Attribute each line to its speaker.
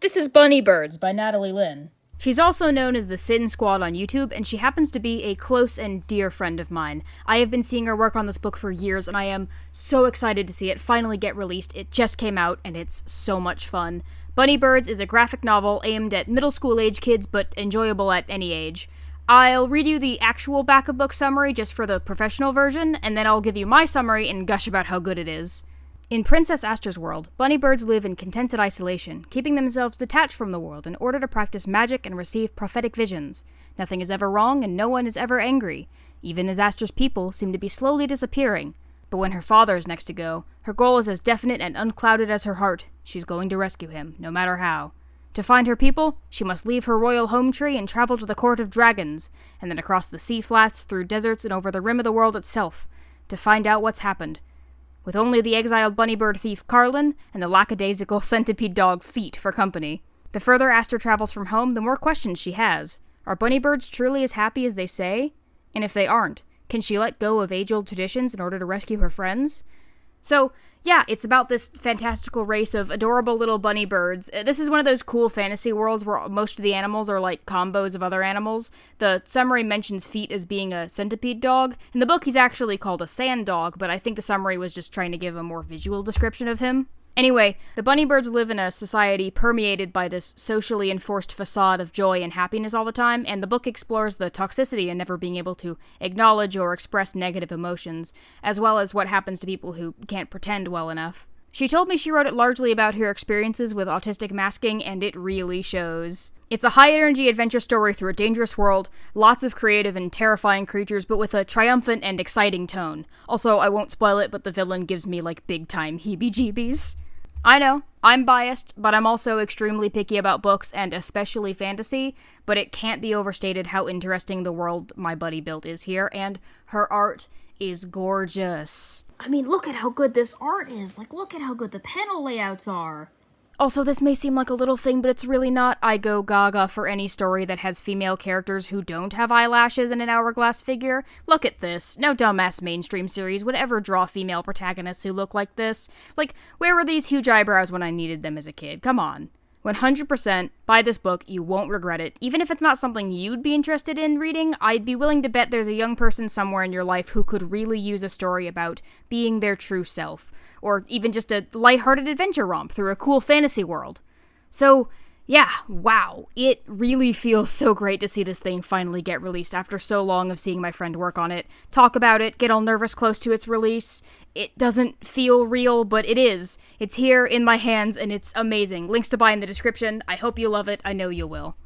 Speaker 1: This is Bunnybirds by Natalie Linn. She's also known as the Sin Squad on YouTube, and she happens to be a close and dear friend of mine. I have been seeing her work on this book for years, and I am so excited to see it finally get released. It just came out, and it's so much fun. Bunnybirds is a graphic novel aimed at middle school age kids, but enjoyable at any age. I'll read you the actual back of book summary just for the professional version, and then I'll give you my summary and gush about how good it is. In Princess Aster's world, Bunnybirds live in contented isolation, keeping themselves detached from the world in order to practice magic and receive prophetic visions. Nothing is ever wrong, and no one is ever angry, even as Aster's people seem to be slowly disappearing. But when her father is next to go, her goal is as definite and unclouded as her heart. She's going to rescue him, no matter how. To find her people, she must leave her royal home tree and travel to the court of dragons, and then across the sea flats, through deserts, and over the rim of the world itself, to find out what's happened. With only the exiled bunnybird thief Carlin and the lackadaisical centipede dog Feet for company. The further Aster travels from home, the more questions she has. Are bunnybirds truly as happy as they say? And if they aren't, can she let go of age-old traditions in order to rescue her friends? So, yeah, it's about this fantastical race of adorable little bunny birds. This is one of those cool fantasy worlds where most of the animals are like combos of other animals. The summary mentions Feet as being a centipede dog. In the book, he's actually called a sand dog, but I think the summary was just trying to give a more visual description of him. Anyway, the bunnybirds live in a society permeated by this socially enforced facade of joy and happiness all the time, and the book explores the toxicity in never being able to acknowledge or express negative emotions, as well as what happens to people who can't pretend well enough. She told me she wrote it largely about her experiences with autistic masking, and it really shows. It's a high-energy adventure story through a dangerous world, lots of creative and terrifying creatures, but with a triumphant and exciting tone. Also, I won't spoil it, but the villain gives me, big-time heebie-jeebies. I know, I'm biased, but I'm also extremely picky about books, and especially fantasy, but it can't be overstated how interesting the world my buddy built is here, and her art is gorgeous. I mean, look at how good this art is. Look at how good the panel layouts are. Also, this may seem like a little thing, but it's really not. I go gaga for any story that has female characters who don't have eyelashes and an hourglass figure. Look at this. No dumbass mainstream series would ever draw female protagonists who look like this. Where were these huge eyebrows when I needed them as a kid? Come on. 100%, buy this book, you won't regret it. Even if it's not something you'd be interested in reading, I'd be willing to bet there's a young person somewhere in your life who could really use a story about being their true self, or even just a lighthearted adventure romp through a cool fantasy world. So, yeah, wow, it really feels so great to see this thing finally get released after so long of seeing my friend work on it, talk about it, get all nervous close to its release. It doesn't feel real, but it is. It's here in my hands, and it's amazing. Links to buy in the description. I hope you love it. I know you will.